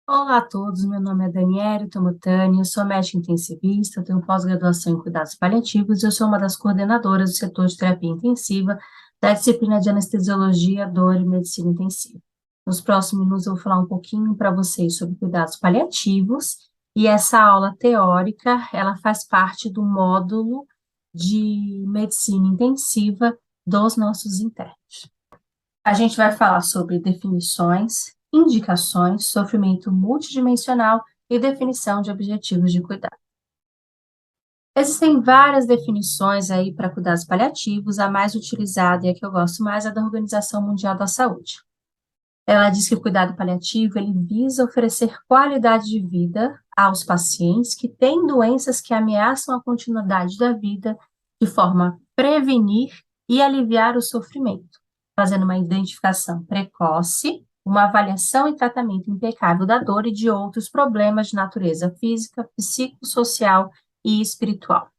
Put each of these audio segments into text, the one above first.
Olá a todos, meu nome é Daniele Tomutani, eu sou médica intensivista, tenho pós-graduação em cuidados paliativos e eu sou uma das coordenadoras do setor de terapia intensiva da disciplina de anestesiologia, dor e medicina intensiva. Nos próximos minutos eu vou falar um pouquinho para vocês sobre cuidados paliativos e essa aula teórica, ela faz parte do módulo de medicina intensiva dos nossos internos. A gente vai falar sobre definições, indicações, sofrimento multidimensional e definição de objetivos de cuidado. Existem várias definições aí para cuidados paliativos, a mais utilizada e a que eu gosto mais é da Organização Mundial da Saúde. Ela diz que o cuidado paliativo ele visa oferecer qualidade de vida aos pacientes que têm doenças que ameaçam a continuidade da vida de forma a prevenir e aliviar o sofrimento, fazendo uma identificação precoce, uma avaliação e tratamento impecável da dor e de outros problemas de natureza física, psicossocial e espiritual.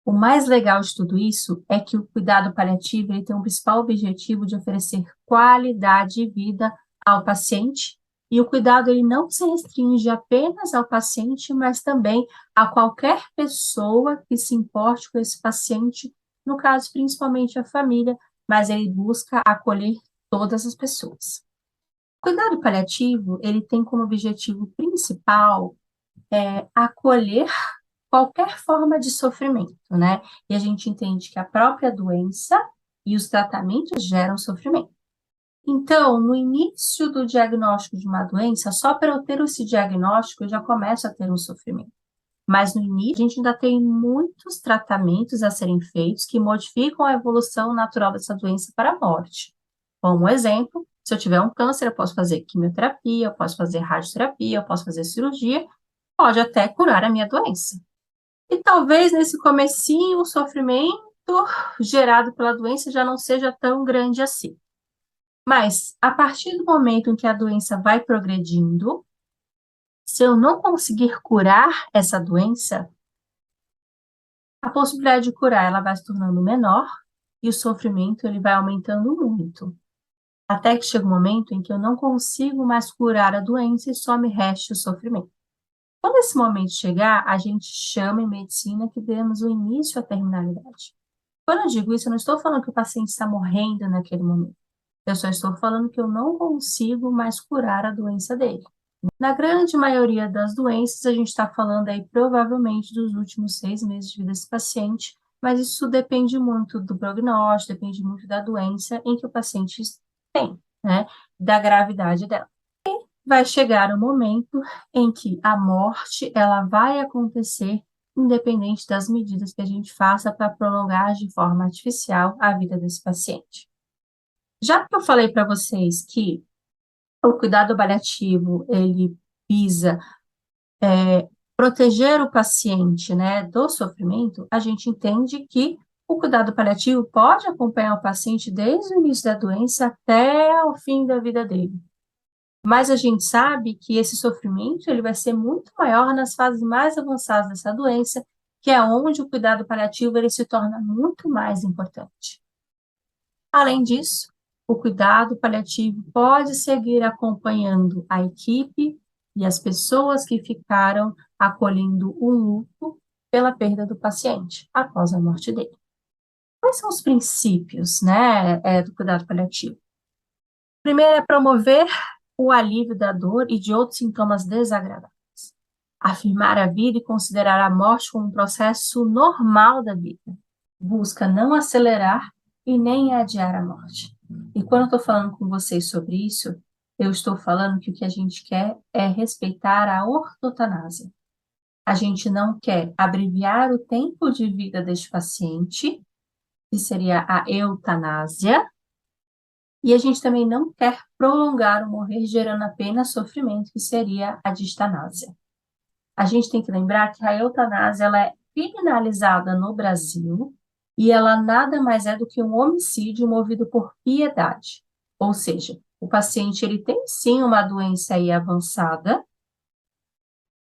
O mais legal de tudo isso é que o cuidado paliativo ele tem um principal objetivo de oferecer qualidade de vida ao paciente, e o cuidado ele não se restringe apenas ao paciente, mas também a qualquer pessoa que se importe com esse paciente, no caso, principalmente a família, mas ele busca acolher todas as pessoas. O cuidado paliativo, ele tem como objetivo principal acolher qualquer forma de sofrimento, né? E a gente entende que a própria doença e os tratamentos geram sofrimento. Então, no início do diagnóstico de uma doença, só para eu ter esse diagnóstico, eu já começo a ter um sofrimento. Mas no início, a gente ainda tem muitos tratamentos a serem feitos que modificam a evolução natural dessa doença para a morte. Como exemplo, se eu tiver um câncer, eu posso fazer quimioterapia, eu posso fazer radioterapia, eu posso fazer cirurgia, pode até curar a minha doença. E talvez nesse comecinho o sofrimento gerado pela doença já não seja tão grande assim. Mas a partir do momento em que a doença vai progredindo, se eu não conseguir curar essa doença, a possibilidade de curar ela vai se tornando menor e o sofrimento ele vai aumentando muito. Até que chega um momento em que eu não consigo mais curar a doença e só me resta o sofrimento. Quando esse momento chegar, a gente chama em medicina que demos o início à terminalidade. Quando eu digo isso, eu não estou falando que o paciente está morrendo naquele momento. Eu só estou falando que eu não consigo mais curar a doença dele. Na grande maioria das doenças, a gente está falando aí provavelmente dos últimos 6 meses de vida desse paciente, mas isso depende muito do prognóstico, depende muito da doença em que o paciente tem, né? Da gravidade dela. Vai chegar o momento em que a morte ela vai acontecer independente das medidas que a gente faça para prolongar de forma artificial a vida desse paciente. Já que eu falei para vocês que o cuidado paliativo ele visa proteger o paciente, né, do sofrimento, a gente entende que o cuidado paliativo pode acompanhar o paciente desde o início da doença até o fim da vida dele. Mas a gente sabe que esse sofrimento ele vai ser muito maior nas fases mais avançadas dessa doença, que é onde o cuidado paliativo ele se torna muito mais importante. Além disso, o cuidado paliativo pode seguir acompanhando a equipe e as pessoas que ficaram acolhendo o luto pela perda do paciente após a morte dele. Quais são os princípios, né, do cuidado paliativo? Primeiro é promover o alívio da dor e de outros sintomas desagradáveis. Afirmar a vida e considerar a morte como um processo normal da vida. Busca não acelerar e nem adiar a morte. E quando eu estou falando com vocês sobre isso, eu estou falando que o que a gente quer é respeitar a ortotanásia. A gente não quer abreviar o tempo de vida deste paciente, que seria a eutanásia, e a gente também não quer prolongar o morrer gerando apenas sofrimento, que seria a distanásia. A gente tem que lembrar que a eutanásia ela é criminalizada no Brasil e ela nada mais é do que um homicídio movido por piedade. Ou seja, o paciente ele tem sim uma doença aí avançada,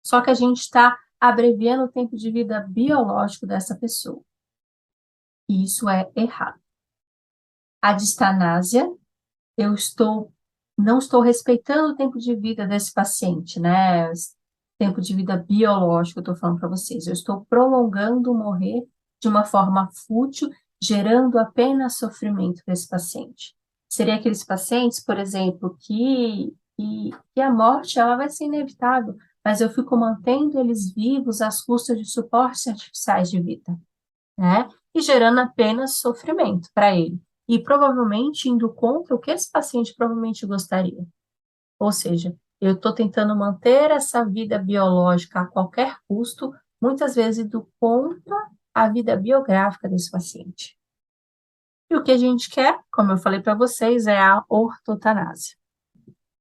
só que a gente está abreviando o tempo de vida biológico dessa pessoa. E isso é errado. A distanásia, eu estou não estou respeitando o tempo de vida desse paciente, né? Tempo de vida biológico, eu estou falando para vocês. Eu estou prolongando o morrer de uma forma fútil, gerando apenas sofrimento para esse paciente. Seria aqueles pacientes, por exemplo, que a morte ela vai ser inevitável, mas eu fico mantendo eles vivos às custas de suportes artificiais de vida, né? E gerando apenas sofrimento para ele. E provavelmente indo contra o que esse paciente provavelmente gostaria. Ou seja, eu estou tentando manter essa vida biológica a qualquer custo, muitas vezes indo contra a vida biográfica desse paciente. E o que a gente quer, como eu falei para vocês, é a ortotanásia.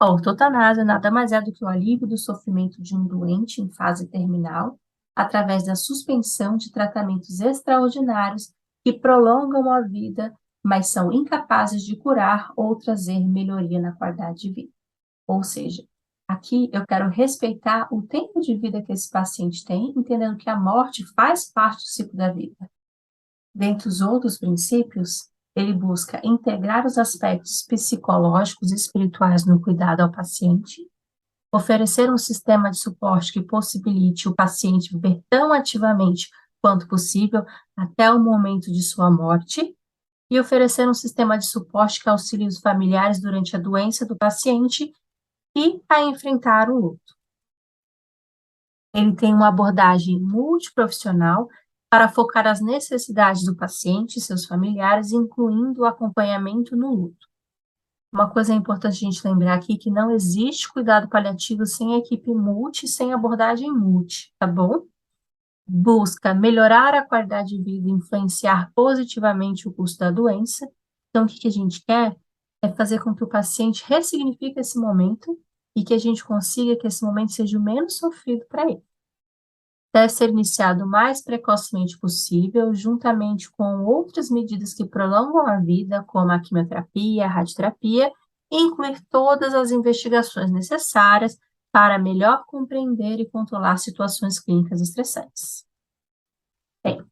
A ortotanásia nada mais é do que o alívio do sofrimento de um doente em fase terminal, através da suspensão de tratamentos extraordinários que prolongam a vida, mas são incapazes de curar ou trazer melhoria na qualidade de vida. Ou seja, aqui eu quero respeitar o tempo de vida que esse paciente tem, entendendo que a morte faz parte do ciclo da vida. Dentre os outros princípios, ele busca integrar os aspectos psicológicos e espirituais no cuidado ao paciente, oferecer um sistema de suporte que possibilite o paciente viver tão ativamente quanto possível até o momento de sua morte, e oferecer um sistema de suporte que auxilie os familiares durante a doença do paciente e a enfrentar o luto. Ele tem uma abordagem multiprofissional para focar as necessidades do paciente e seus familiares, incluindo o acompanhamento no luto. Uma coisa importante a gente lembrar aqui que não existe cuidado paliativo sem equipe multi, sem abordagem multi, tá bom? Busca melhorar a qualidade de vida e influenciar positivamente o custo da doença. Então, o que a gente quer é fazer com que o paciente ressignifique esse momento e que a gente consiga que esse momento seja o menos sofrido para ele. Deve ser iniciado o mais precocemente possível, juntamente com outras medidas que prolongam a vida, como a quimioterapia, a radioterapia, e incluir todas as investigações necessárias para melhor compreender e controlar situações clínicas estressantes. Bem,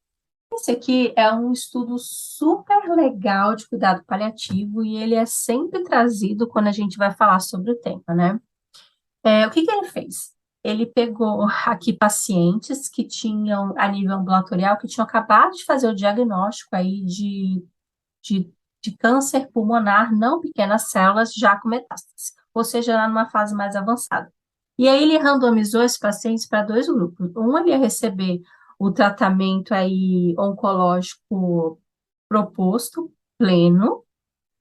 esse aqui é um estudo super legal de cuidado paliativo e ele é sempre trazido quando a gente vai falar sobre o tema, né? O que ele fez? Ele pegou aqui pacientes que tinham, a nível ambulatorial, que tinham acabado de fazer o diagnóstico aí de, de câncer pulmonar, não pequenas células, já com metástase, ou seja, já numa fase mais avançada. E aí ele randomizou esses pacientes para dois grupos. Um ele ia receber o tratamento aí oncológico proposto, pleno,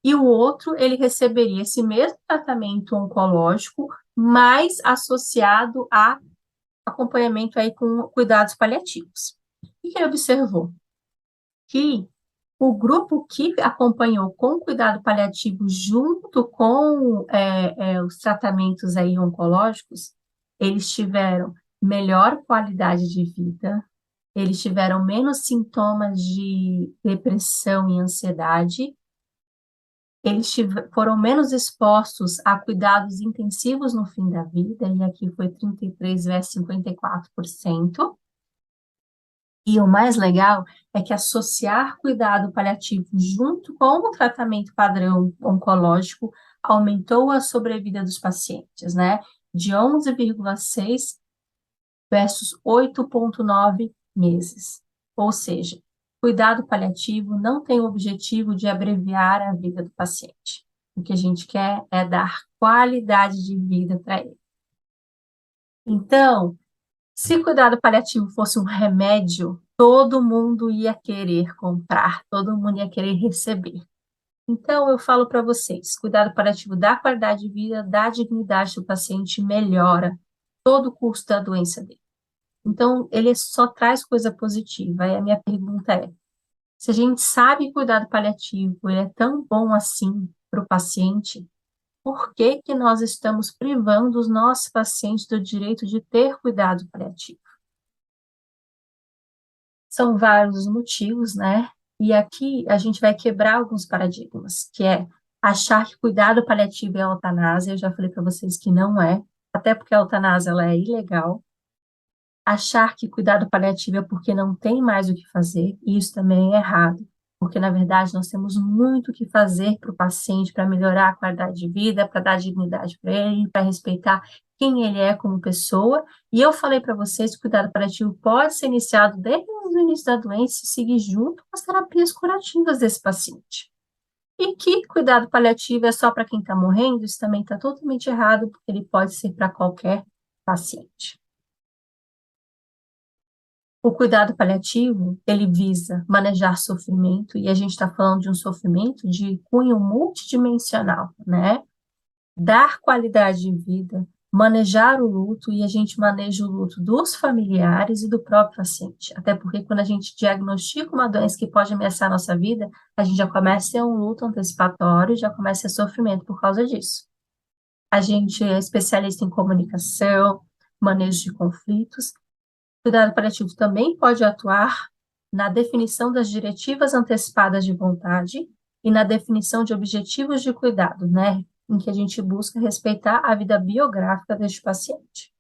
e o outro ele receberia esse mesmo tratamento oncológico, mas associado a acompanhamento aí com cuidados paliativos. O que ele observou? Que o grupo que acompanhou com cuidado paliativo junto com os tratamentos aí oncológicos, eles tiveram melhor qualidade de vida, eles tiveram menos sintomas de depressão e ansiedade, eles foram menos expostos a cuidados intensivos no fim da vida, e aqui foi 33 versus 54%. E o mais legal é que associar cuidado paliativo junto com o tratamento padrão oncológico aumentou a sobrevida dos pacientes, né? De 11,6 versus 8,9 meses. Ou seja, cuidado paliativo não tem o objetivo de abreviar a vida do paciente. O que a gente quer é dar qualidade de vida para ele. Então, se cuidado paliativo fosse um remédio, todo mundo ia querer comprar, todo mundo ia querer receber. Então, eu falo para vocês, cuidado paliativo dá qualidade de vida, dá dignidade do paciente, melhora todo o curso da doença dele. Então, ele só traz coisa positiva. E a minha pergunta é, se a gente sabe que cuidado paliativo ele é tão bom assim para o paciente, por que que nós estamos privando os nossos pacientes do direito de ter cuidado paliativo? São vários os motivos, né? E aqui a gente vai quebrar alguns paradigmas, que é achar que cuidado paliativo é eutanásia. Eu já falei para vocês que não é, até porque a eutanásia ela é ilegal. Achar que cuidado paliativo é porque não tem mais o que fazer, e isso também é errado. porque, na verdade, nós temos muito o que fazer para o paciente, para melhorar a qualidade de vida, para dar dignidade para ele, para respeitar quem ele é como pessoa. E eu falei para vocês que o cuidado paliativo pode ser iniciado desde o início da doença e seguir junto com as terapias curativas desse paciente. E que cuidado paliativo é só para quem está morrendo, isso também está totalmente errado, porque ele pode ser para qualquer paciente. O cuidado paliativo, ele visa manejar sofrimento, e a gente está falando de um sofrimento de cunho multidimensional, né? Dar qualidade de vida, manejar o luto, e a gente maneja o luto dos familiares e do próprio paciente. Até porque quando a gente diagnostica uma doença que pode ameaçar a nossa vida, a gente já começa a ter um luto antecipatório, já começa a ter sofrimento por causa disso. A gente é especialista em comunicação, manejo de conflitos. O cuidado paliativo também pode atuar na definição das diretivas antecipadas de vontade e na definição de objetivos de cuidado, né? Em que a gente busca respeitar a vida biográfica deste paciente.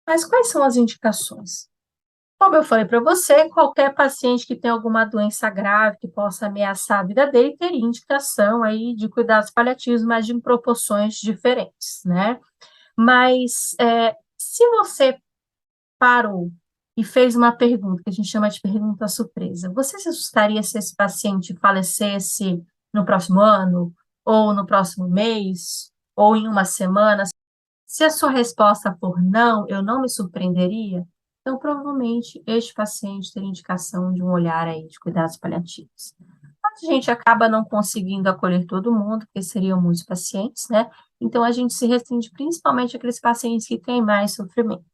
Mas quais são as indicações? Como eu falei para você, qualquer paciente que tem alguma doença grave que possa ameaçar a vida dele teria indicação aí de cuidados paliativos, mas de proporções diferentes, né? Mas se você parou e fez uma pergunta, que a gente chama de pergunta surpresa, você se assustaria se esse paciente falecesse no próximo ano, ou no próximo mês, ou em uma semana? Se a sua resposta for não, eu não me surpreenderia, então provavelmente este paciente teria indicação de um olhar aí de cuidados paliativos. Mas a gente acaba não conseguindo acolher todo mundo, porque seriam muitos pacientes, né? Então a gente se restringe principalmente àqueles pacientes que têm mais sofrimento.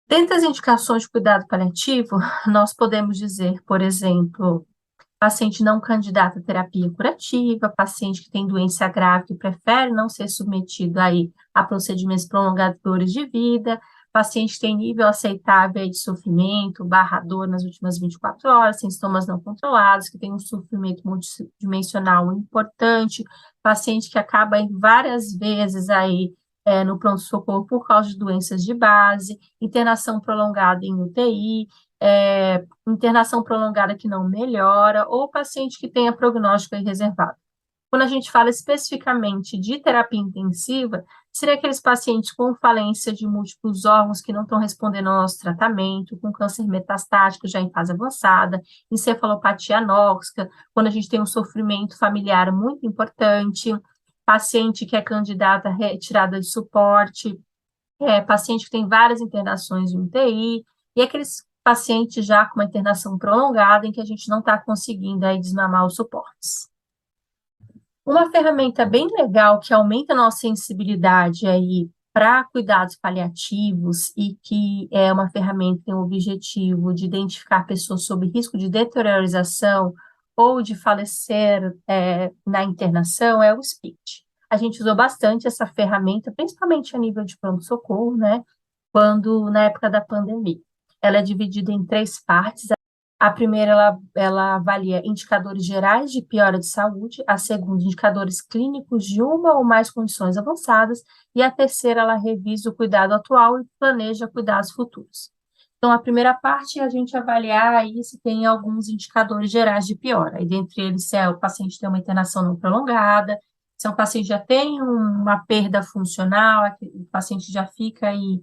Dentre as indicações de cuidado paliativo, nós podemos dizer, por exemplo, paciente não candidato à terapia curativa, paciente que tem doença grave que prefere não ser submetido aí a procedimentos prolongadores de vida, paciente que tem nível aceitável de sofrimento, barra dor nas últimas 24 horas, sintomas não controlados, que tem um sofrimento multidimensional importante, paciente que acaba em várias vezes aí no pronto-socorro por causa de doenças de base, internação prolongada em UTI, internação prolongada que não melhora, ou paciente que tenha prognóstico reservado. Quando a gente fala especificamente de terapia intensiva, seria aqueles pacientes com falência de múltiplos órgãos que não estão respondendo ao nosso tratamento, com câncer metastático já em fase avançada, encefalopatia anóxica, quando a gente tem um sofrimento familiar muito importante, paciente que é candidato à retirada de suporte, paciente que tem várias internações em UTI, e aqueles pacientes já com uma internação prolongada em que a gente não está conseguindo aí desmamar os suportes. Uma ferramenta bem legal que aumenta a nossa sensibilidade aí para cuidados paliativos e que é uma ferramenta que tem o objetivo de identificar pessoas sob risco de deteriorização ou de falecer na internação é o SPICT. A gente usou bastante essa ferramenta, principalmente a nível de pronto-socorro, né? Na época da pandemia. Ela é dividida em 3 partes. A primeira, ela avalia indicadores gerais de piora de saúde, a segunda, indicadores clínicos de uma ou mais condições avançadas, e a terceira, ela revisa o cuidado atual e planeja cuidados futuros. Então, a primeira parte é a gente avaliar aí se tem alguns indicadores gerais de piora, e dentre eles, se o paciente tem uma internação não prolongada, se o paciente já tem uma perda funcional, o paciente já fica aí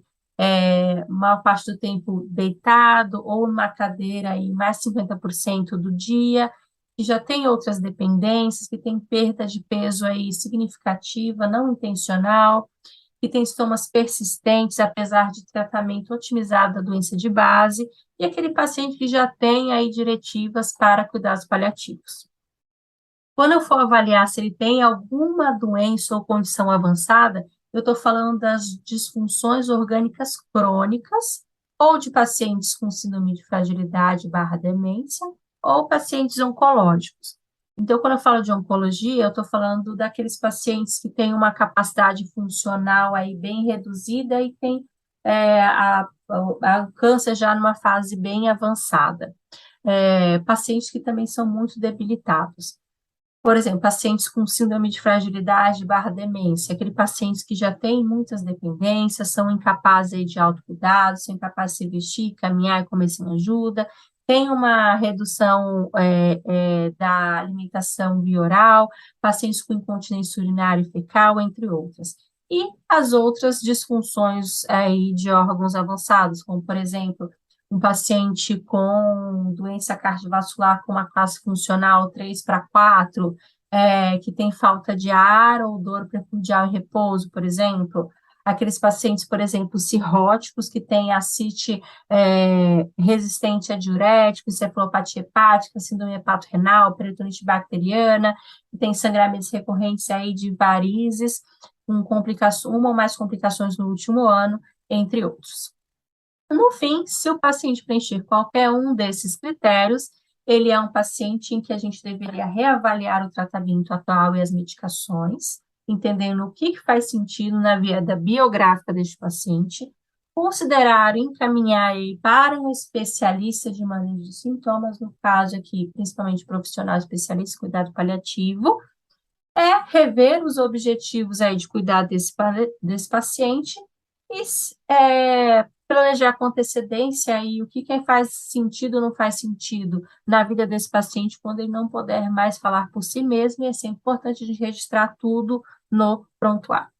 maior parte do tempo deitado ou numa cadeira aí mais 50% do dia, que já tem outras dependências, que tem perda de peso aí significativa, não intencional, que tem sintomas persistentes, apesar de tratamento otimizado da doença de base, e aquele paciente que já tem aí diretivas para cuidados paliativos. Quando eu for avaliar se ele tem alguma doença ou condição avançada, eu estou falando das disfunções orgânicas crônicas, ou de pacientes com síndrome de fragilidade barra demência, ou pacientes oncológicos. Então, quando eu falo de oncologia, eu estou falando daqueles pacientes que têm uma capacidade funcional aí bem reduzida e tem o câncer já numa fase bem avançada. Pacientes que também são muito debilitados. Por exemplo, pacientes com síndrome de fragilidade barra demência, aquele pacientes que já têm muitas dependências, são incapazes de autocuidado, são incapazes de se vestir, caminhar e comer sem ajuda, tem uma redução da alimentação via oral, pacientes com incontinência urinária e fecal, entre outras. E as outras disfunções aí de órgãos avançados, como, por exemplo, um paciente com doença cardiovascular com uma classe funcional 3 para 4, que tem falta de ar ou dor precordial em repouso, por exemplo. Aqueles pacientes, por exemplo, cirróticos, que têm ascite resistente a diuréticos, cefalopatia hepática, síndrome hepatorenal, peritonite bacteriana, que tem sangramentos recorrentes aí de varizes, com complicações, uma ou mais complicações no último ano, entre outros. No fim, se o paciente preencher qualquer um desses critérios, ele é um paciente em que a gente deveria reavaliar o tratamento atual e as medicações, entendendo o que faz sentido na vida biográfica deste paciente, considerar encaminhar ele para um especialista de manejo de sintomas, no caso aqui, principalmente profissional especialista em cuidado paliativo, rever os objetivos aí de cuidado desse paciente e planejar com antecedência aí o que faz sentido ou não faz sentido na vida desse paciente quando ele não puder mais falar por si mesmo, e é sempre importante a gente registrar tudo no prontuário.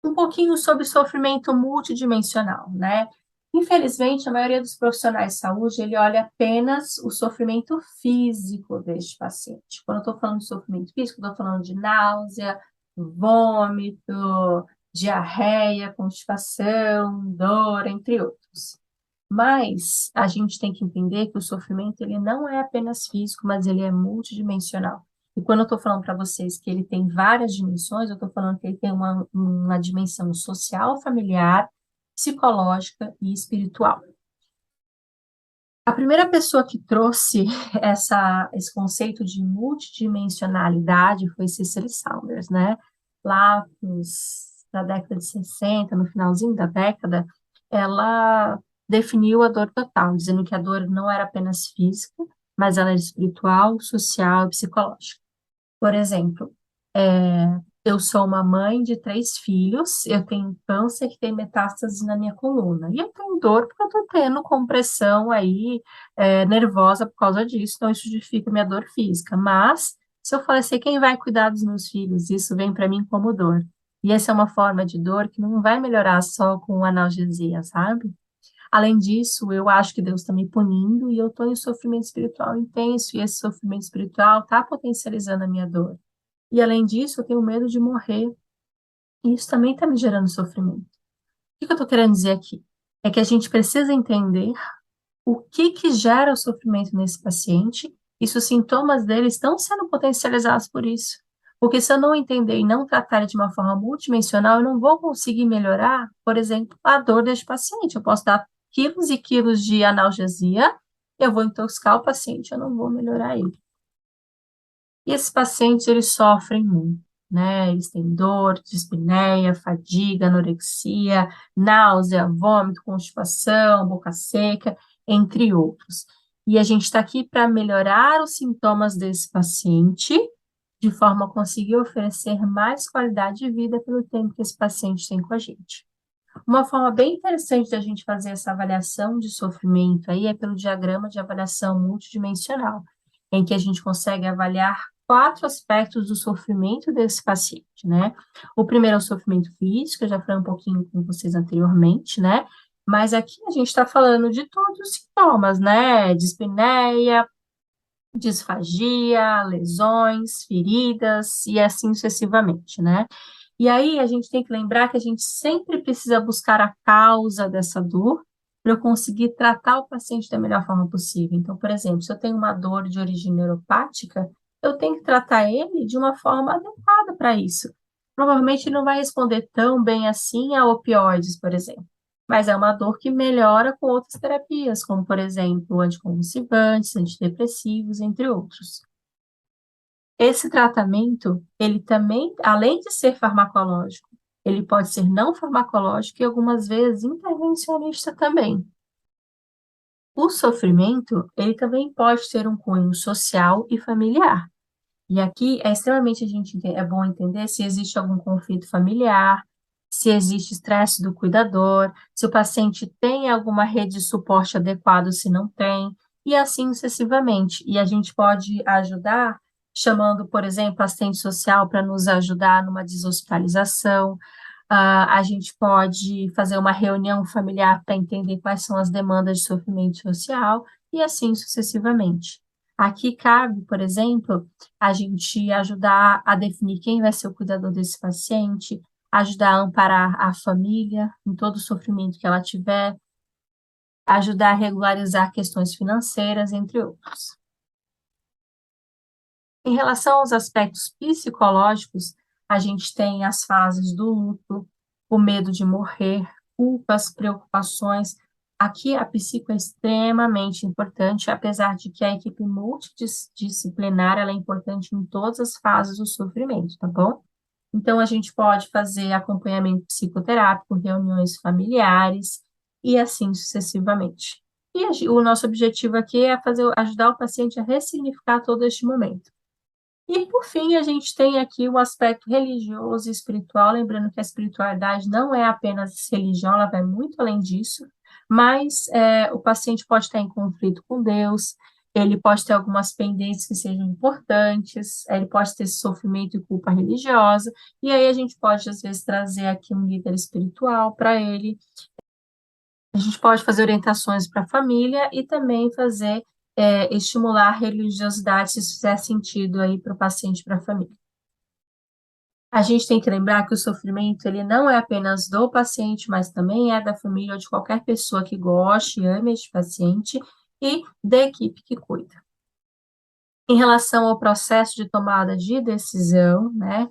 Um pouquinho sobre sofrimento multidimensional, né? Infelizmente, a maioria dos profissionais de saúde, ele olha apenas o sofrimento físico deste paciente. Quando eu estou falando de sofrimento físico, estou falando de náusea, vômito, diarreia, constipação, dor, entre outros. Mas a gente tem que entender que o sofrimento, ele não é apenas físico, mas ele é multidimensional. E quando eu estou falando para vocês que ele tem várias dimensões, eu estou falando que ele tem uma dimensão social, familiar, psicológica e espiritual. A primeira pessoa que trouxe esse conceito de multidimensionalidade foi Cicely Saunders, né? Lá na década de 60, no finalzinho da década, ela definiu a dor total, dizendo que a dor não era apenas física, mas ela era espiritual, social e psicológica. Por exemplo, eu sou uma mãe de 3 filhos, eu tenho câncer que tem metástase na minha coluna. E eu tenho dor porque eu estou tendo compressão aí, nervosa por causa disso, então isso justifica minha dor física. Mas, se eu falecer, quem vai cuidar dos meus filhos? Isso vem para mim como dor. E essa é uma forma de dor que não vai melhorar só com analgesia, sabe? Além disso, eu acho que Deus está me punindo e eu estou em sofrimento espiritual intenso, e esse sofrimento espiritual está potencializando a minha dor. E além disso, eu tenho medo de morrer. E isso também está me gerando sofrimento. O que eu estou querendo dizer aqui? É que a gente precisa entender o que gera o sofrimento nesse paciente e se os sintomas dele estão sendo potencializados por isso. Porque se eu não entender e não tratar ele de uma forma multidimensional, eu não vou conseguir melhorar, por exemplo, a dor deste paciente. Eu posso dar quilos e quilos de analgesia, eu vou intoxicar o paciente, eu não vou melhorar ele. E esses pacientes, eles sofrem muito, né? Eles têm dor, dispneia, fadiga, anorexia, náusea, vômito, constipação, boca seca, entre outros. E a gente está aqui para melhorar os sintomas desse paciente, de forma a conseguir oferecer mais qualidade de vida pelo tempo que esse paciente tem com a gente. Uma forma bem interessante da gente fazer essa avaliação de sofrimento aí é pelo diagrama de avaliação multidimensional, em que a gente consegue avaliar 4 aspectos do sofrimento desse paciente, né? O primeiro é o sofrimento físico, eu já falei um pouquinho com vocês anteriormente, né? Mas aqui a gente está falando de todos os sintomas, né? Dispneia, disfagia, lesões, feridas e assim sucessivamente, né? E aí a gente tem que lembrar que a gente sempre precisa buscar a causa dessa dor para eu conseguir tratar o paciente da melhor forma possível. Então, por exemplo, se eu tenho uma dor de origem neuropática, eu tenho que tratar ele de uma forma adequada para isso. Provavelmente ele não vai responder tão bem assim a opioides, por exemplo, mas é uma dor que melhora com outras terapias, como, por exemplo, anticonvulsivantes, antidepressivos, entre outros. Esse tratamento, ele também, além de ser farmacológico, ele pode ser não farmacológico e algumas vezes intervencionista também. O sofrimento, ele também pode ter um cunho social e familiar. E aqui é extremamente é bom entender se existe algum conflito familiar, se existe estresse do cuidador, se o paciente tem alguma rede de suporte adequado, se não tem, e assim sucessivamente. E a gente pode ajudar chamando, por exemplo, assistente social para nos ajudar numa deshospitalização. A gente pode fazer uma reunião familiar para entender quais são as demandas de sofrimento social e assim sucessivamente. Aqui cabe, por exemplo, a gente ajudar a definir quem vai ser o cuidador desse paciente, ajudar a amparar a família em todo o sofrimento que ela tiver, ajudar a regularizar questões financeiras, entre outros. Em relação aos aspectos psicológicos, a gente tem as fases do luto, o medo de morrer, culpas, preocupações. Aqui a psico é extremamente importante, apesar de que a equipe multidisciplinar ela é importante em todas as fases do sofrimento, tá bom? Então, a gente pode fazer acompanhamento psicoterápico, reuniões familiares e assim sucessivamente. E o nosso objetivo aqui é ajudar o paciente a ressignificar todo este momento. E, por fim, a gente tem aqui o aspecto religioso e espiritual, lembrando que a espiritualidade não é apenas religião, ela vai muito além disso, mas o paciente pode estar em conflito com Deus, ele pode ter algumas pendências que sejam importantes, ele pode ter sofrimento e culpa religiosa, e aí a gente pode, às vezes, trazer aqui um líder espiritual para ele. A gente pode fazer orientações para a família e também estimular a religiosidade, se isso fizer sentido aí para o paciente e para a família. A gente tem que lembrar que o sofrimento, ele não é apenas do paciente, mas também é da família ou de qualquer pessoa que goste e ame este paciente e da equipe que cuida. Em relação ao processo de tomada de decisão, né,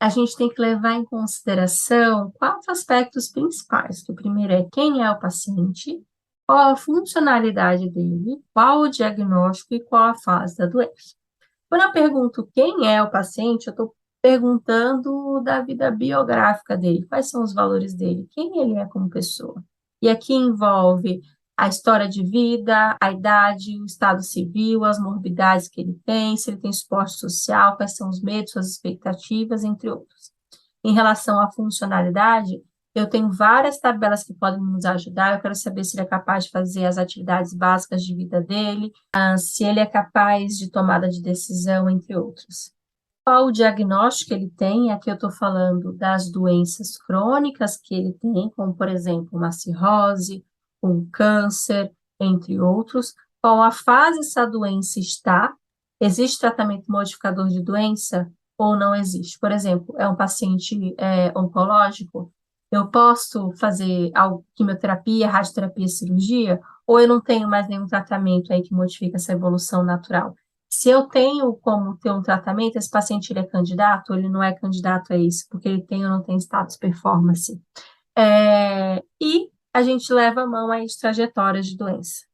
a gente tem que levar em consideração quatro aspectos principais. O primeiro é quem é o paciente, qual a funcionalidade dele, qual o diagnóstico e qual a fase da doença. Quando eu pergunto quem é o paciente, eu estou perguntando da vida biográfica dele, quais são os valores dele, quem ele é como pessoa. E aqui envolve a história de vida, a idade, o estado civil, as morbidades que ele tem, se ele tem suporte social, quais são os medos, suas expectativas, entre outros. Em relação à funcionalidade, eu tenho várias tabelas que podem nos ajudar. Eu quero saber se ele é capaz de fazer as atividades básicas de vida dele, se ele é capaz de tomada de decisão, entre outros. Qual o diagnóstico que ele tem? Aqui eu estou falando das doenças crônicas que ele tem, como, por exemplo, uma cirrose, um câncer, entre outros. Qual a fase essa doença está? Existe tratamento modificador de doença ou não existe? Por exemplo, é um paciente oncológico, eu posso fazer quimioterapia, radioterapia, cirurgia, ou eu não tenho mais nenhum tratamento aí que modifica essa evolução natural? Se eu tenho como ter um tratamento, esse paciente ele é candidato, ou ele não é candidato a isso, porque ele tem ou não tem status performance. E a gente leva a mão às trajetórias de doença.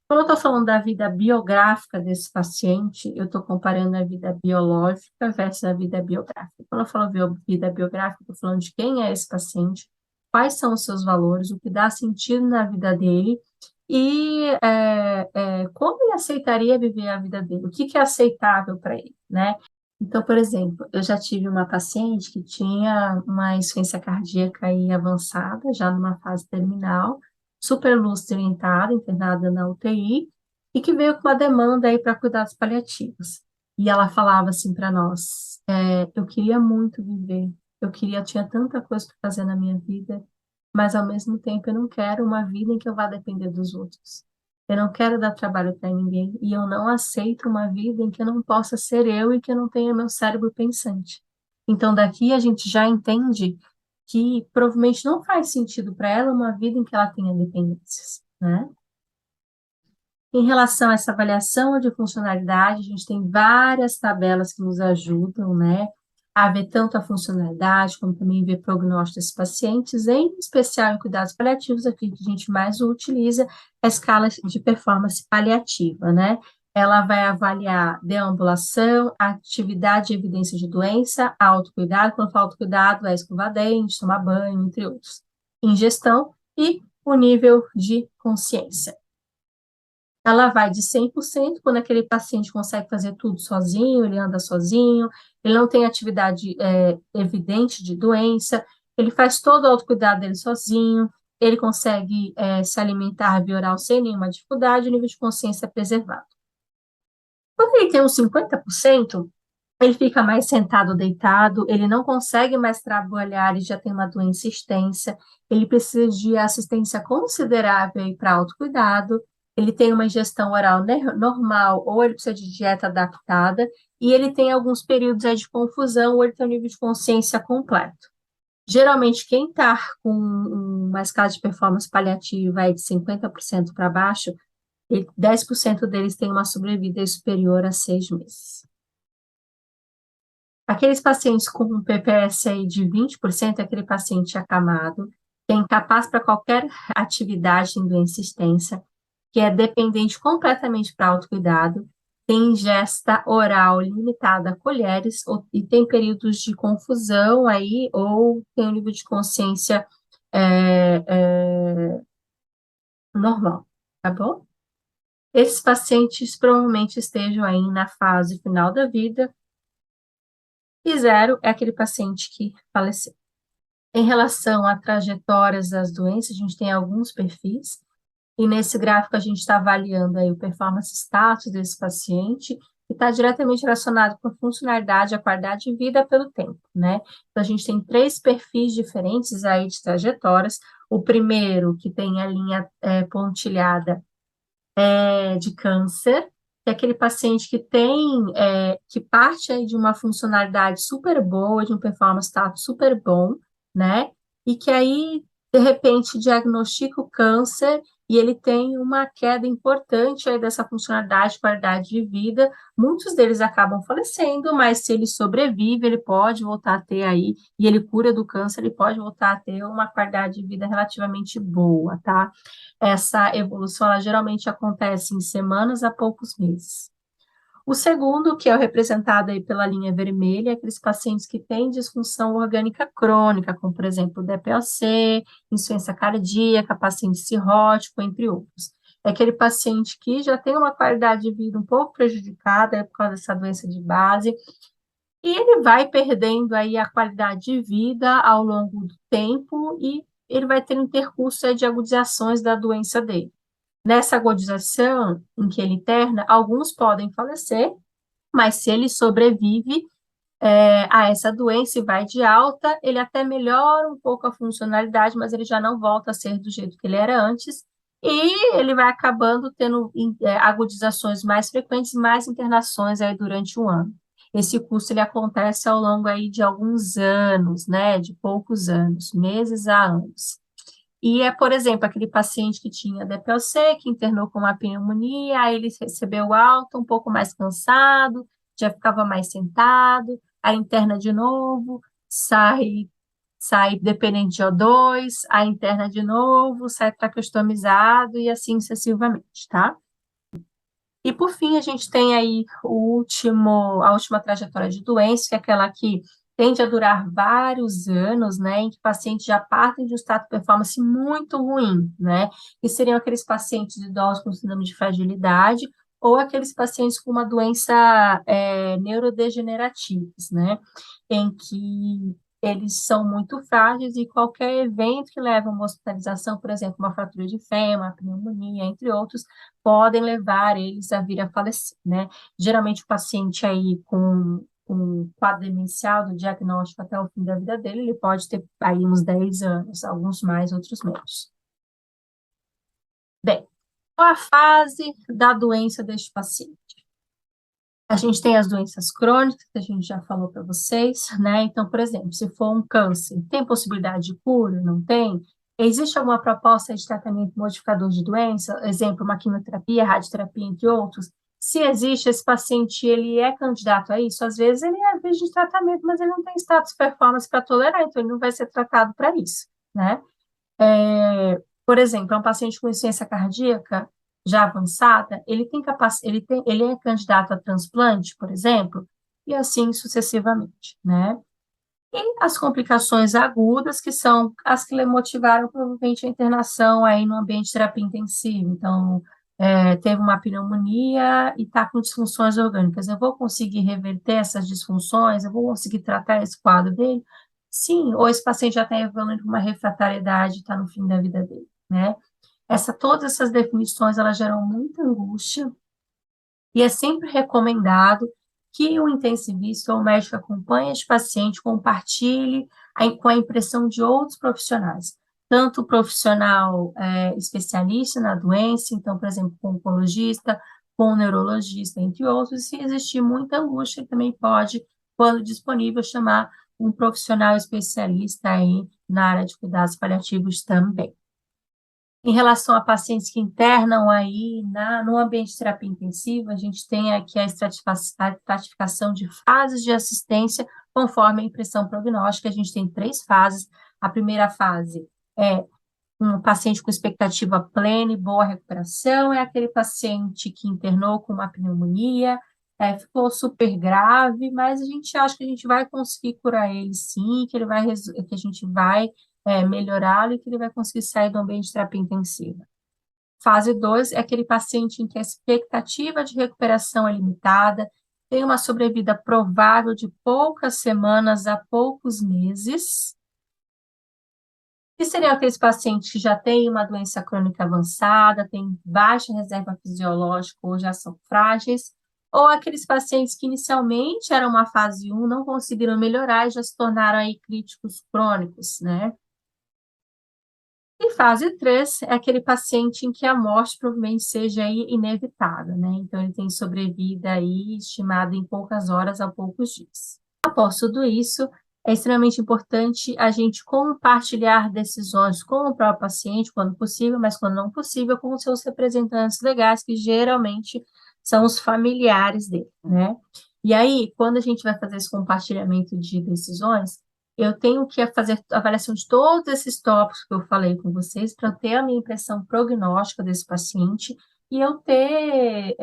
Quando eu estou falando da vida biográfica desse paciente, eu estou comparando a vida biológica versus a vida biográfica. Quando eu falo vida biográfica, eu estou falando de quem é esse paciente, quais são os seus valores, o que dá sentido na vida dele e como ele aceitaria viver a vida dele, o que é aceitável para ele, né? Então, por exemplo, eu já tive uma paciente que tinha uma insuficiência cardíaca aí avançada, já numa fase terminal, super lúcida orientada, internada na UTI, e que veio com uma demanda aí para cuidados paliativos. E ela falava assim para nós, eu queria muito viver, tinha tanta coisa para fazer na minha vida, mas ao mesmo tempo eu não quero uma vida em que eu vá depender dos outros. Eu não quero dar trabalho para ninguém e eu não aceito uma vida em que eu não possa ser eu e que eu não tenha meu cérebro pensante. Então, daqui a gente já entende que provavelmente não faz sentido para ela uma vida em que ela tenha dependências, né? Em relação a essa avaliação de funcionalidade, a gente tem várias tabelas que nos ajudam, né, a ver tanto a funcionalidade, como também ver prognóstico desses pacientes, em especial em cuidados paliativos, aqui que a gente mais utiliza é a escala de performance paliativa, né? Ela vai avaliar deambulação, atividade e evidência de doença, autocuidado, quando fala autocuidado, é escovar dente, tomar banho, entre outros. Ingestão e o nível de consciência. Ela vai de 100% quando aquele paciente consegue fazer tudo sozinho, ele anda sozinho, ele não tem atividade evidente de doença, ele faz todo o autocuidado dele sozinho, ele consegue se alimentar via oral sem nenhuma dificuldade, o nível de consciência é preservado. Quando ele tem uns 50%, ele fica mais sentado, deitado, ele não consegue mais trabalhar, ele já tem uma doença extensa, ele precisa de assistência considerável para autocuidado, ele tem uma ingestão oral normal ou ele precisa de dieta adaptada, e ele tem alguns períodos aí de confusão ou ele tem um nível de consciência completo. Geralmente, quem está com uma escala de performance paliativa aí de 50% para baixo, 10% deles têm uma sobrevida superior a 6 meses. Aqueles pacientes com um PPSI de 20% é aquele paciente acamado, que é incapaz para qualquer atividade em doença extensa, que é dependente completamente para autocuidado, tem ingesta oral limitada a colheres e tem períodos de confusão aí, ou tem um nível de consciência é, é, normal, tá bom? Esses pacientes provavelmente estejam aí na fase final da vida, e 0 é aquele paciente que faleceu. Em relação a trajetórias das doenças, a gente tem alguns perfis, e nesse gráfico a gente está avaliando aí o performance status desse paciente, que está diretamente relacionado com a funcionalidade, a qualidade de vida pelo tempo, né? Então, a gente tem 3 perfis diferentes aí de trajetórias. O primeiro, que tem a linha pontilhada, de câncer, que é aquele paciente que que parte aí de uma funcionalidade super boa, de um performance status super bom, né? E que aí, de repente, diagnostica o câncer e ele tem uma queda importante aí dessa funcionalidade, qualidade de vida. Muitos deles acabam falecendo, mas se ele sobrevive, ele pode voltar a ter aí, e ele cura do câncer, ele pode voltar a ter uma qualidade de vida relativamente boa, tá? Essa evolução, ela geralmente acontece em semanas a poucos meses. O segundo, que é o representado aí pela linha vermelha, é aqueles pacientes que têm disfunção orgânica crônica, como, por exemplo, DPOC, insuficiência cardíaca, paciente cirrótico, entre outros. É aquele paciente que já tem uma qualidade de vida um pouco prejudicada por causa dessa doença de base, e ele vai perdendo aí a qualidade de vida ao longo do tempo e ele vai ter um intercurso aí de agudizações da doença dele. Nessa agudização em que ele interna, alguns podem falecer, mas se ele sobrevive a essa doença e vai de alta, ele até melhora um pouco a funcionalidade, mas ele já não volta a ser do jeito que ele era antes, e ele vai acabando tendo agudizações mais frequentes, mais internações aí durante um ano. Esse curso ele acontece ao longo aí de alguns anos, né, de poucos anos, meses a anos. E por exemplo, aquele paciente que tinha DPLC, que internou com uma pneumonia, aí ele recebeu alta, um pouco mais cansado, já ficava mais sentado, aí interna de novo, sai dependente de O2, aí interna de novo, sai traqueostomizado e assim sucessivamente, tá? E por fim, a gente tem aí a última trajetória de doença, que é aquela que tende a durar vários anos, né, em que pacientes já partem de um estado de performance muito ruim, né, que seriam aqueles pacientes idosos com síndrome de fragilidade ou aqueles pacientes com uma doença neurodegenerativa, né, em que eles são muito frágeis e qualquer evento que leve a uma hospitalização, por exemplo, uma fratura de fêmur, uma pneumonia, entre outros, podem levar eles a vir a falecer, né? Geralmente o paciente aí com um quadro demencial do diagnóstico até o fim da vida dele, ele pode ter aí uns 10 anos, alguns mais, outros menos. Bem, qual a fase da doença deste paciente? A gente tem as doenças crônicas, que a gente já falou para vocês, né? Então, por exemplo, se for um câncer, tem possibilidade de cura? Não tem? Existe alguma proposta de tratamento modificador de doença? Exemplo, uma quimioterapia, radioterapia, entre outros? Se existe, esse paciente, ele é candidato a isso? Às vezes ele é virgem de tratamento, mas ele não tem status performance para tolerar, então ele não vai ser tratado para isso, né? Por exemplo, é um paciente com insuficiência cardíaca já avançada, ele é candidato a transplante, por exemplo, e assim sucessivamente, né? E as complicações agudas, que são as que motivaram provavelmente a internação aí no ambiente de terapia intensiva. Então, teve uma pneumonia e está com disfunções orgânicas. Eu vou conseguir reverter essas disfunções? Eu vou conseguir tratar esse quadro dele? Sim, ou esse paciente já está evoluindo com uma refratariedade, está no fim da vida dele, né? Todas essas definições, elas geram muita angústia, e é sempre recomendado que o intensivista ou o médico acompanhe esse paciente, compartilhe com a impressão de outros profissionais, tanto o profissional especialista na doença, então, por exemplo, com o oncologista, com o neurologista, entre outros, e se existir muita angústia, também pode, quando disponível, chamar um profissional especialista aí na área de cuidados paliativos também. Em relação a pacientes que internam aí no ambiente de terapia intensiva, a gente tem aqui a estratificação de fases de assistência conforme a impressão prognóstica. A gente tem 3 fases. A primeira fase é um paciente com expectativa plena e boa recuperação, é aquele paciente que internou com uma pneumonia, ficou super grave, mas a gente acha que a gente vai conseguir curar ele sim, que a gente vai melhorá-lo e que ele vai conseguir sair do ambiente de terapia intensiva. Fase 2 é aquele paciente em que a expectativa de recuperação é limitada, tem uma sobrevida provável de poucas semanas a poucos meses, e seriam aqueles pacientes que já têm uma doença crônica avançada, têm baixa reserva fisiológica ou já são frágeis, ou aqueles pacientes que inicialmente eram uma fase 1, não conseguiram melhorar e já se tornaram aí críticos crônicos, né? E fase 3 é aquele paciente em que a morte provavelmente seja aí inevitável, né? Então, ele tem sobrevida aí estimada em poucas horas a poucos dias. Após tudo isso, é extremamente importante a gente compartilhar decisões com o próprio paciente, quando possível, mas quando não possível, com os seus representantes legais, que geralmente são os familiares dele, né? E aí, quando a gente vai fazer esse compartilhamento de decisões, eu tenho que fazer a avaliação de todos esses tópicos que eu falei com vocês, para ter a minha impressão prognóstica desse paciente, e eu ter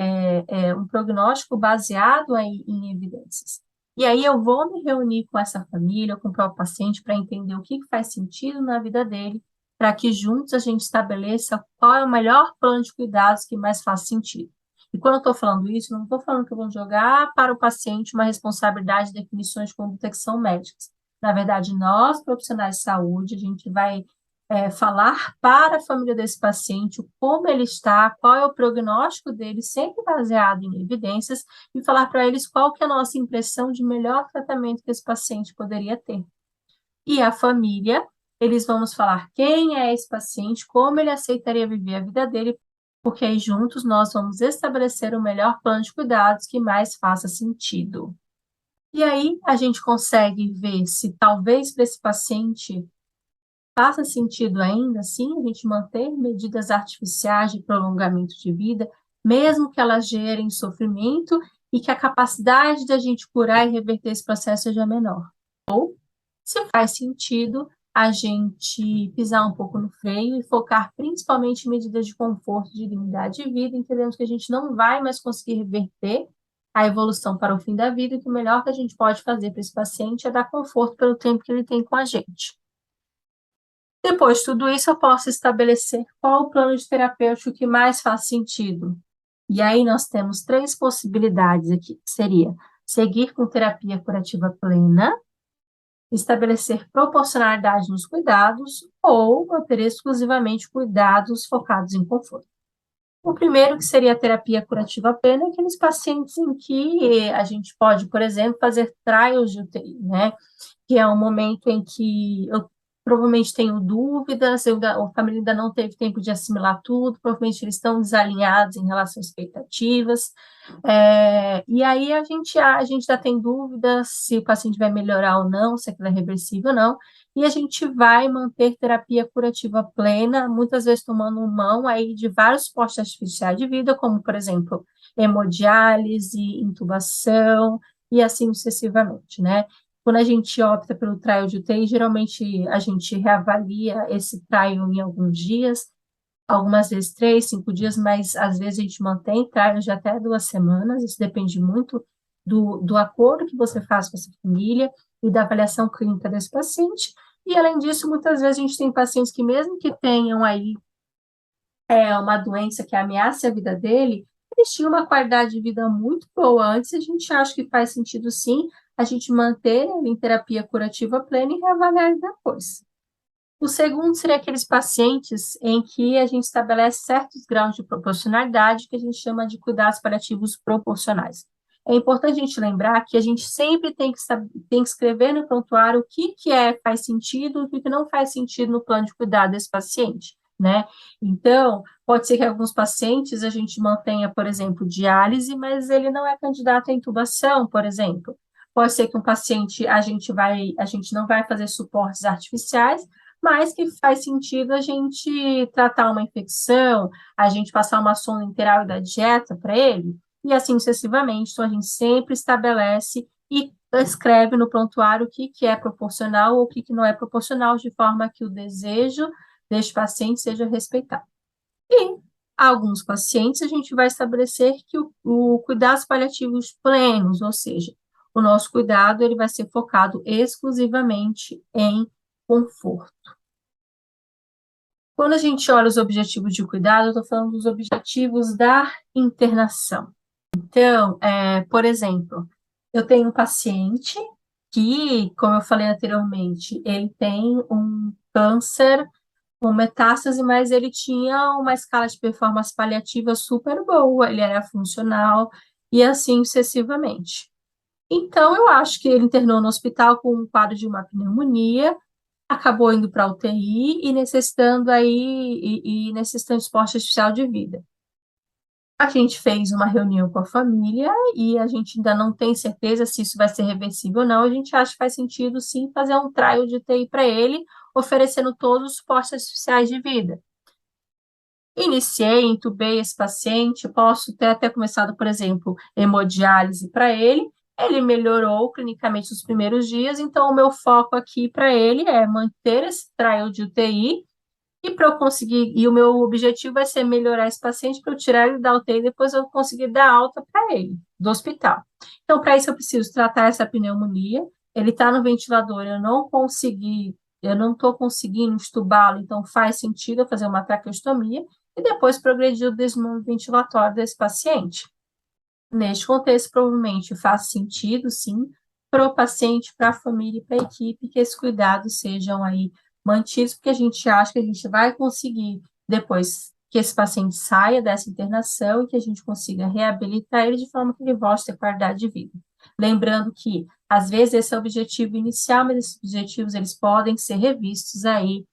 um prognóstico baseado aí em evidências. E aí eu vou me reunir com essa família, com o próprio paciente, para entender o que faz sentido na vida dele, para que juntos a gente estabeleça qual é o melhor plano de cuidados que mais faz sentido. E quando eu estou falando isso, não estou falando que eu vou jogar para o paciente uma responsabilidade de definições de conduta que são médicas. Na verdade, nós, profissionais de saúde, a gente vai falar para a família desse paciente como ele está, qual é o prognóstico dele, sempre baseado em evidências, e falar para eles qual que é a nossa impressão de melhor tratamento que esse paciente poderia ter. E a família, eles vão nos falar quem é esse paciente, como ele aceitaria viver a vida dele, porque aí juntos nós vamos estabelecer o melhor plano de cuidados que mais faça sentido. E aí a gente consegue ver se talvez para esse paciente faça sentido ainda assim a gente manter medidas artificiais de prolongamento de vida, mesmo que elas gerem sofrimento e que a capacidade da gente curar e reverter esse processo seja menor. Ou, se faz sentido, a gente pisar um pouco no freio e focar principalmente em medidas de conforto, dignidade de vida, entendendo que a gente não vai mais conseguir reverter a evolução para o fim da vida, e que o melhor que a gente pode fazer para esse paciente é dar conforto pelo tempo que ele tem com a gente. Depois de tudo isso, eu posso estabelecer qual o plano de terapêutico que mais faz sentido. E aí nós temos 3 possibilidades aqui, que seria seguir com terapia curativa plena, estabelecer proporcionalidade nos cuidados ou manter exclusivamente cuidados focados em conforto. O primeiro, que seria a terapia curativa plena, é aqueles pacientes em que a gente pode, por exemplo, fazer trials de UTI, né? Que é um momento em que eu provavelmente tenho dúvidas, a família ainda não teve tempo de assimilar tudo, provavelmente eles estão desalinhados em relação às expectativas, e aí a gente já tem dúvidas se o paciente vai melhorar ou não, se aquilo é reversível ou não, e a gente vai manter terapia curativa plena, muitas vezes tomando mão aí de vários suportes artificiais de vida, como, por exemplo, hemodiálise, intubação, e assim sucessivamente, né? Quando a gente opta pelo trial de UTI, geralmente a gente reavalia esse trial em alguns dias, algumas vezes 3, 5 dias, mas às vezes a gente mantém trials de até 2 semanas, isso depende muito do acordo que você faz com essa família e da avaliação clínica desse paciente. E, além disso, muitas vezes a gente tem pacientes que, mesmo que tenham aí é uma doença que ameaça a vida dele, eles tinham uma qualidade de vida muito boa antes, a gente acha que faz sentido sim a gente manter ele em terapia curativa plena e reavaliar ele depois. O segundo seria aqueles pacientes em que a gente estabelece certos graus de proporcionalidade que a gente chama de cuidados paliativos proporcionais. É importante a gente lembrar que a gente sempre tem que escrever no prontuário o que faz sentido e o que não faz sentido no plano de cuidado desse paciente, né? Então, pode ser que alguns pacientes a gente mantenha, por exemplo, diálise, mas ele não é candidato à intubação, por exemplo. Pode ser que um paciente a gente não vai fazer suportes artificiais, mas que faz sentido a gente tratar uma infecção, a gente passar uma sonda integral da dieta para ele, e assim sucessivamente. Então, a gente sempre estabelece e escreve no prontuário o que é proporcional ou o que não é proporcional, de forma que o desejo deste paciente seja respeitado. E alguns pacientes a gente vai estabelecer que o cuidados paliativos plenos, ou seja, o nosso cuidado ele vai ser focado exclusivamente em conforto. Quando a gente olha os objetivos de cuidado, eu estou falando dos objetivos da internação. Então, por exemplo, eu tenho um paciente que, como eu falei anteriormente, ele tem um câncer com metástase, mas ele tinha uma escala de performance paliativa super boa, ele era funcional e assim sucessivamente. Então, eu acho que ele internou no hospital com um quadro de uma pneumonia, acabou indo para a UTI e necessitando necessitando de suporte artificial de vida. A gente fez uma reunião com a família e a gente ainda não tem certeza se isso vai ser reversível ou não. A gente acha que faz sentido, sim, fazer um trial de UTI para ele, oferecendo todos os suportes artificiais de vida. Iniciei, intubei esse paciente, posso ter até começado, por exemplo, hemodiálise para ele. Ele melhorou clinicamente nos primeiros dias, então o meu foco aqui para ele é manter esse trial de UTI e para eu conseguir, e o meu objetivo vai ser melhorar esse paciente para eu tirar ele da UTI e depois eu conseguir dar alta para ele do hospital. Então, para isso eu preciso tratar essa pneumonia. Ele está no ventilador, eu não estou conseguindo estubá-lo, então faz sentido eu fazer uma traqueostomia e depois progredir o desmame ventilatório desse paciente. Neste contexto, provavelmente faz sentido, sim, para o paciente, para a família e para a equipe, que esses cuidados sejam aí mantidos, porque a gente acha que a gente vai conseguir, depois que esse paciente saia dessa internação e que a gente consiga reabilitar ele de forma que ele volte a ter qualidade de vida. Lembrando que, às vezes, esse é o objetivo inicial, mas esses objetivos, eles podem ser revistos aí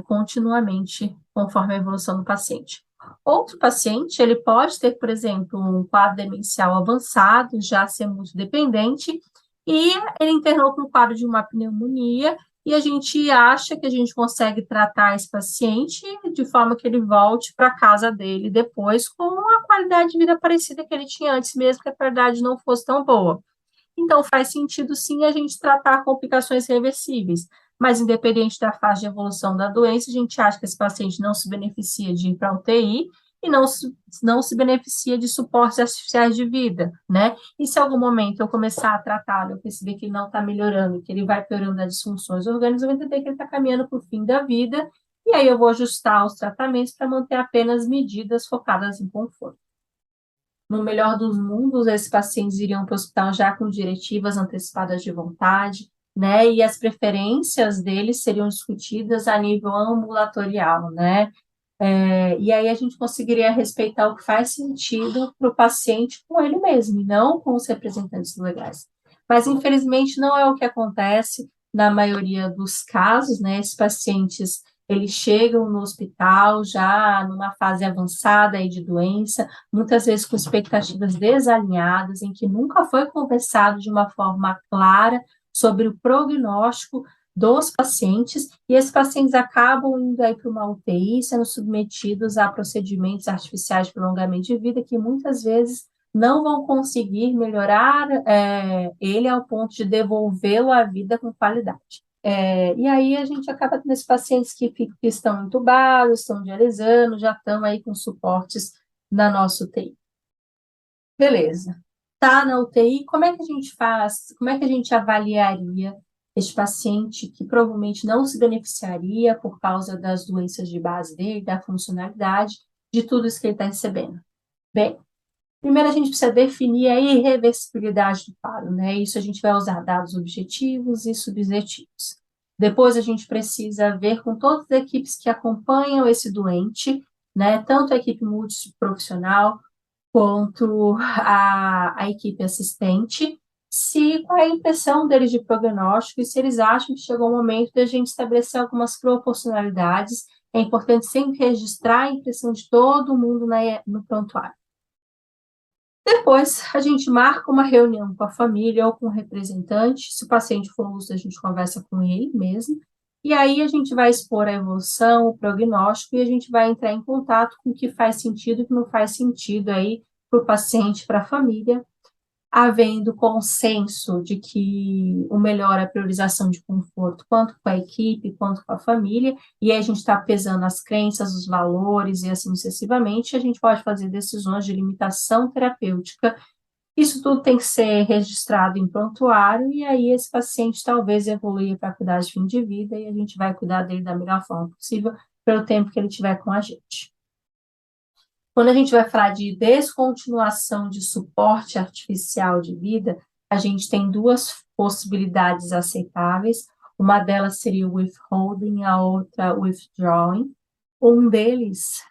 continuamente, conforme a evolução do paciente. Outro paciente, ele pode ter, por exemplo, um quadro demencial avançado, já ser muito dependente, e ele internou com um quadro de uma pneumonia, e a gente acha que a gente consegue tratar esse paciente de forma que ele volte para a casa dele depois com a qualidade de vida parecida que ele tinha antes, mesmo que a qualidade não fosse tão boa. Então, faz sentido, sim, a gente tratar complicações reversíveis. Mas, independente da fase de evolução da doença, a gente acha que esse paciente não se beneficia de ir para a UTI e não se beneficia de suportes artificiais de vida, né? E se em algum momento eu começar a tratá-lo, eu perceber que ele não está melhorando, que ele vai piorando as disfunções orgânicas, eu vou entender que ele está caminhando para o fim da vida, e aí eu vou ajustar os tratamentos para manter apenas medidas focadas em conforto. No melhor dos mundos, esses pacientes iriam para o hospital já com diretivas antecipadas de vontade, né? E as preferências deles seriam discutidas a nível ambulatorial, né? E aí a gente conseguiria respeitar o que faz sentido para o paciente com ele mesmo, e não com os representantes legais. Mas, infelizmente, não é o que acontece na maioria dos casos, né? Esses pacientes, eles chegam no hospital já numa fase avançada aí de doença, muitas vezes com expectativas desalinhadas, em que nunca foi conversado de uma forma clara sobre o prognóstico dos pacientes, e esses pacientes acabam indo aí para uma UTI, sendo submetidos a procedimentos artificiais de prolongamento de vida, que muitas vezes não vão conseguir melhorar ele ao ponto de devolvê-lo à vida com qualidade. E aí a gente acaba tendo esses pacientes que estão entubados, estão dialisando, já estão aí com suportes na nossa UTI. Beleza. Tá na UTI, como é que a gente faz? Como é que a gente avaliaria este paciente que provavelmente não se beneficiaria por causa das doenças de base dele, da funcionalidade, de tudo isso que ele está recebendo. Bem, primeiro a gente precisa definir a irreversibilidade do quadro, né? Isso a gente vai usar dados objetivos e subjetivos. Depois a gente precisa ver com todas as equipes que acompanham esse doente, né? Tanto a equipe multiprofissional quanto a equipe assistente, se qual é a impressão deles de prognóstico e se eles acham que chegou o momento de a gente estabelecer algumas proporcionalidades. É importante sempre registrar a impressão de todo mundo no prontuário. Depois, a gente marca uma reunião com a família ou com o representante. Se o paciente for lúcido, a gente conversa com ele mesmo. E aí a gente vai expor a evolução, o prognóstico, e a gente vai entrar em contato com o que faz sentido e o que não faz sentido aí para o paciente, para a família, havendo consenso de que o melhor é a priorização de conforto, quanto com a equipe, quanto com a família, e aí a gente está pesando as crenças, os valores e assim sucessivamente, a gente pode fazer decisões de limitação terapêutica. Isso tudo tem que ser registrado em prontuário, e aí esse paciente talvez evolua para cuidar de fim de vida, e a gente vai cuidar dele da melhor forma possível pelo tempo que ele tiver com a gente. Quando a gente vai falar de descontinuação de suporte artificial de vida, a gente tem duas possibilidades aceitáveis. Uma delas seria o withholding, a outra withdrawing. Um deles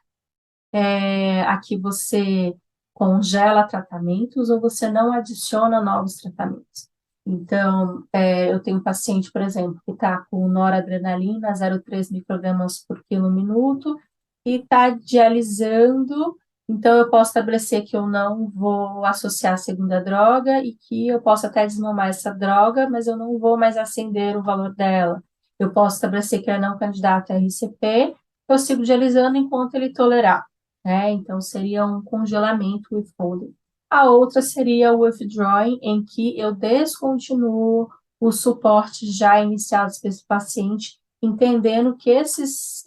é a que você congela tratamentos ou você não adiciona novos tratamentos. Então, eu tenho um paciente, por exemplo, que está com noradrenalina 0,3 microgramas por quilo minuto e está dialisando, então eu posso estabelecer que eu não vou associar a segunda droga e que eu posso até desmamar essa droga, mas eu não vou mais acender o valor dela. Eu posso estabelecer que ela não é candidata a RCP, eu sigo dialisando enquanto ele tolerar, né? Então, seria um congelamento withholding. A outra seria o withdrawing, em que eu descontinuo o suporte já iniciado para esse paciente, entendendo que esses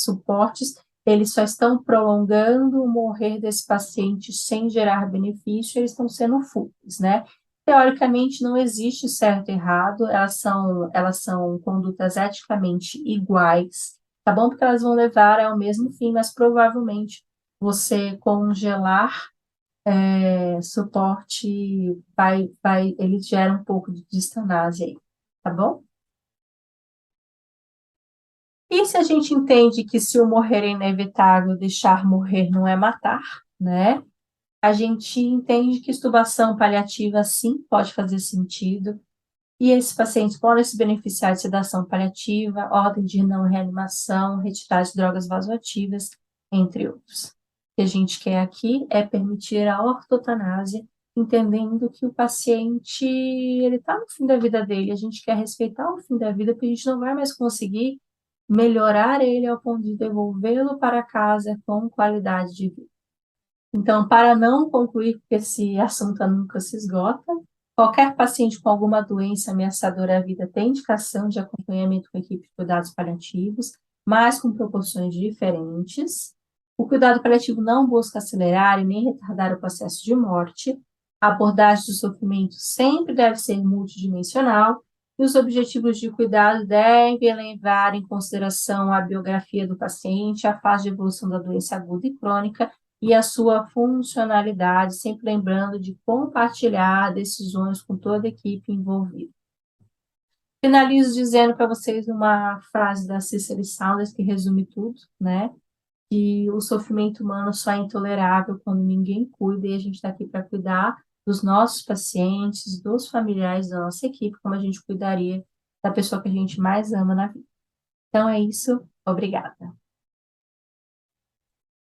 suportes eles só estão prolongando o morrer desse paciente sem gerar benefício, eles estão sendo fúteis, né? Teoricamente, não existe certo e errado, elas são condutas eticamente iguais, tá bom? Porque elas vão levar ao mesmo fim, mas provavelmente você congelar suporte ele gera um pouco de distanase aí, tá bom? E se a gente entende que se o morrer é inevitável, deixar morrer não é matar, né? A gente entende que extubação paliativa, sim, pode fazer sentido, e esses pacientes podem se beneficiar de sedação paliativa, ordem de não reanimação, retirada de drogas vasoativas, entre outros. O que a gente quer aqui é permitir a ortotanásia, entendendo que o paciente ele está no fim da vida dele, a gente quer respeitar o fim da vida, porque a gente não vai mais conseguir melhorar ele ao ponto de devolvê-lo para casa com qualidade de vida. Então, para não concluir, porque esse assunto nunca se esgota, qualquer paciente com alguma doença ameaçadora à vida tem indicação de acompanhamento com a equipe de cuidados paliativos, mas com proporções diferentes. O cuidado paliativo não busca acelerar e nem retardar o processo de morte. A abordagem do sofrimento sempre deve ser multidimensional e os objetivos de cuidado devem levar em consideração a biografia do paciente, a fase de evolução da doença aguda e crônica e a sua funcionalidade, sempre lembrando de compartilhar decisões com toda a equipe envolvida. Finalizo dizendo para vocês uma frase da Cicely Saunders que resume tudo, né? Que o sofrimento humano só é intolerável quando ninguém cuida e a gente está aqui para cuidar dos nossos pacientes, dos familiares da nossa equipe, como a gente cuidaria da pessoa que a gente mais ama na vida. Então é isso, obrigada.